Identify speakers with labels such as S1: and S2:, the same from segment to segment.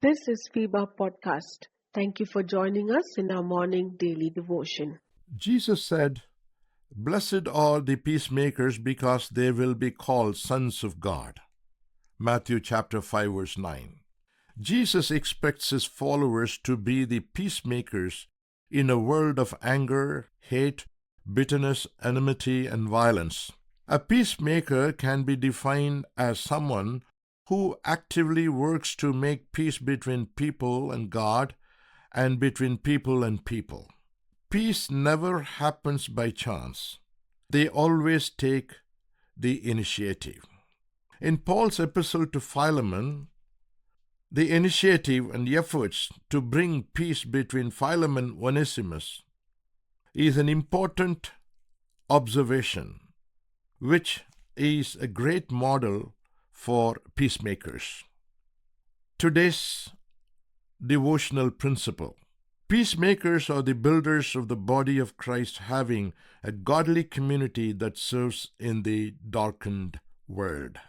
S1: This is FIBA Podcast. Thank you for joining us in our morning daily devotion.
S2: Jesus said, "Blessed are the peacemakers, because they will be called sons of God." Matthew chapter 5 verse 9. Jesus expects his followers to be the peacemakers in a world of anger, hate, bitterness, enmity, and violence. A peacemaker can be defined as someone who actively works to make peace between people and God and between people and people. Peace never happens by chance. They always take the initiative. In Paul's epistle to Philemon, the initiative and efforts to bring peace between Philemon and Onesimus is an important observation, which is a great model for peacemakers. Today's devotional principle. Peacemakers are the builders of the body of Christ, having a godly community that serves in the darkened world.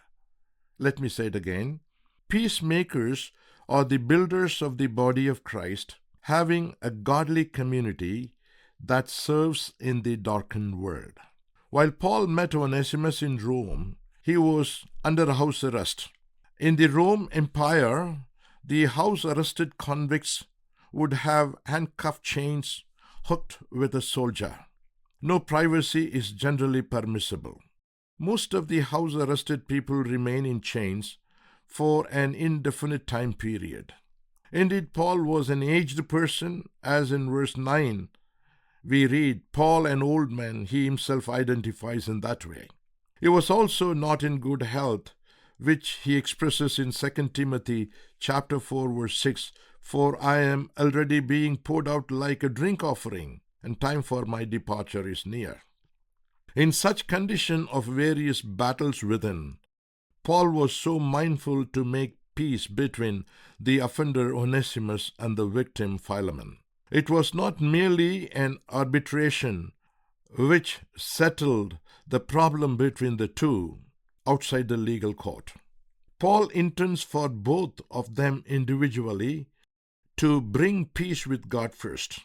S2: Let me say it again. Peacemakers are the builders of the body of Christ, having a godly community that serves in the darkened world. While Paul met Onesimus in Rome, he was under house arrest. In the Rome Empire, the house-arrested convicts would have handcuff chains hooked with a soldier. No privacy is generally permissible. Most of the house-arrested people remain in chains for an indefinite time period. Indeed, Paul was an aged person, as in verse 9 we read, Paul, an old man, he himself identifies in that way. He was also not in good health, which he expresses in 2 Timothy chapter 4 verse 6, "For I am already being poured out like a drink offering, and time for my departure is near." In such condition of various battles within, Paul was so mindful to make peace between the offender Onesimus and the victim Philemon. It was not merely an arbitration which settled the problem between the two outside the legal court. Paul intends for both of them individually to bring peace with God first.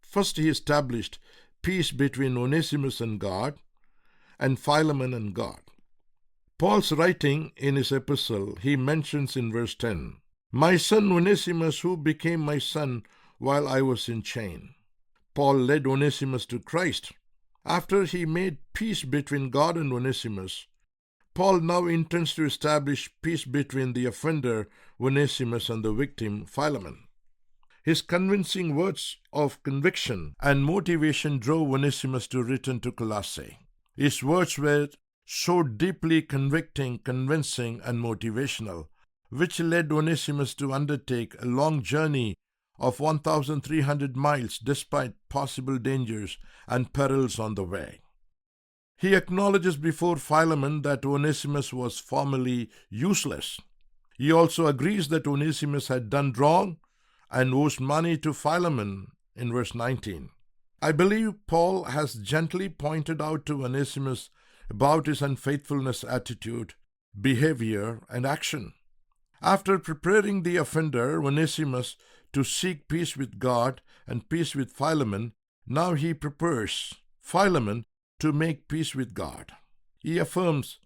S2: First, he established peace between Onesimus and God, and Philemon and God. Paul's writing in his epistle, he mentions in verse 10, "My son Onesimus, who became my son while I was in chain." Paul led Onesimus to Christ. After he made peace between God and Onesimus, Paul now intends to establish peace between the offender Onesimus and the victim Philemon. His convincing words of conviction and motivation drove Onesimus to return to Colossae. His words were so deeply convicting, convincing, and motivational, which led Onesimus to undertake a long journey of 1,300 miles despite possible dangers and perils on the way. He acknowledges before Philemon that Onesimus was formerly useless. He also agrees that Onesimus had done wrong and owes money to Philemon in verse 19. I believe Paul has gently pointed out to Onesimus about his unfaithfulness attitude, behavior, and action. After preparing the offender, Onesimus, to seek peace with God and peace with Philemon, now he prepares Philemon to make peace with God. He affirms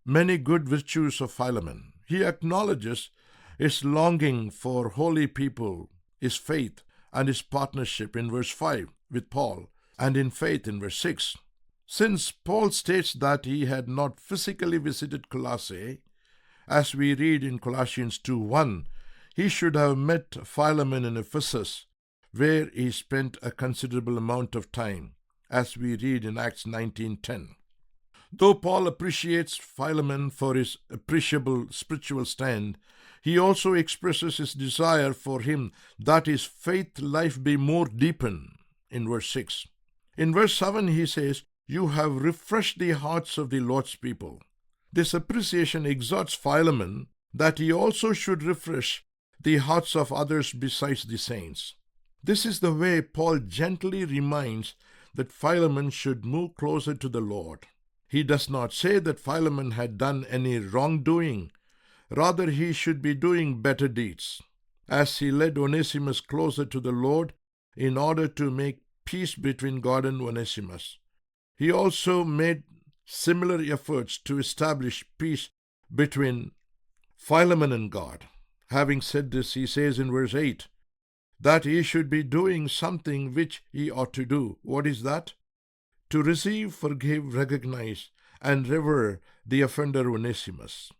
S2: many good virtues of Philemon. He acknowledges his longing for holy people, his faith, and his partnership in verse 5 with Paul, and in faith in verse 6. Since Paul states that he had not physically visited Colossae, as we read in Colossians 2:1, he should have met Philemon in Ephesus, where he spent a considerable amount of time, as we read in Acts 19:10. Though Paul appreciates Philemon for his appreciable spiritual stand, he also expresses his desire for him that his faith life be more deepened in verse 6. In verse 7 he says, "You have refreshed the hearts of the Lord's people." This appreciation exhorts Philemon that he also should refresh the hearts of others besides the saints. This is the way Paul gently reminds that Philemon should move closer to the Lord. He does not say that Philemon had done any wrongdoing. Rather, he should be doing better deeds. as he led Onesimus closer to the Lord in order to make peace between God and Onesimus. He also made similar efforts to establish peace between Philemon and God. Having said this, he says in verse 8 that he should be doing something which he ought to do. What is that? To receive, forgive, recognize, and revere the offender Onesimus.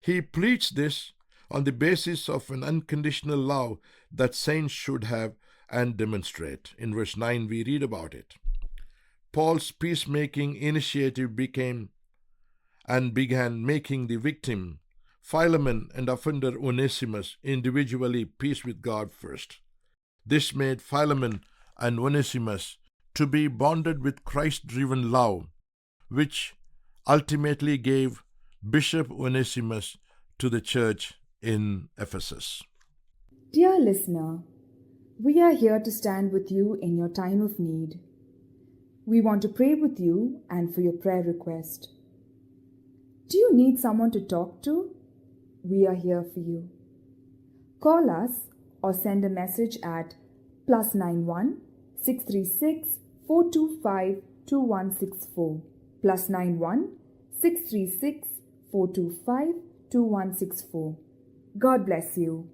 S2: He pleads this on the basis of an unconditional love that saints should have and demonstrate. In verse 9, we read about it. Paul's peacemaking initiative began making the victim, Philemon, and offender Onesimus individually peace with God first. This made Philemon and Onesimus to be bonded with Christ-driven love, which ultimately gave Bishop Onesimus to the church in Ephesus.
S3: Dear listener, we are here to stand with you in your time of need. We want to pray with you and for your prayer request. Do you need someone to talk to? We are here for you. Call us or send a message at +91 636 425 2164 +91 636 425 2164. God bless you.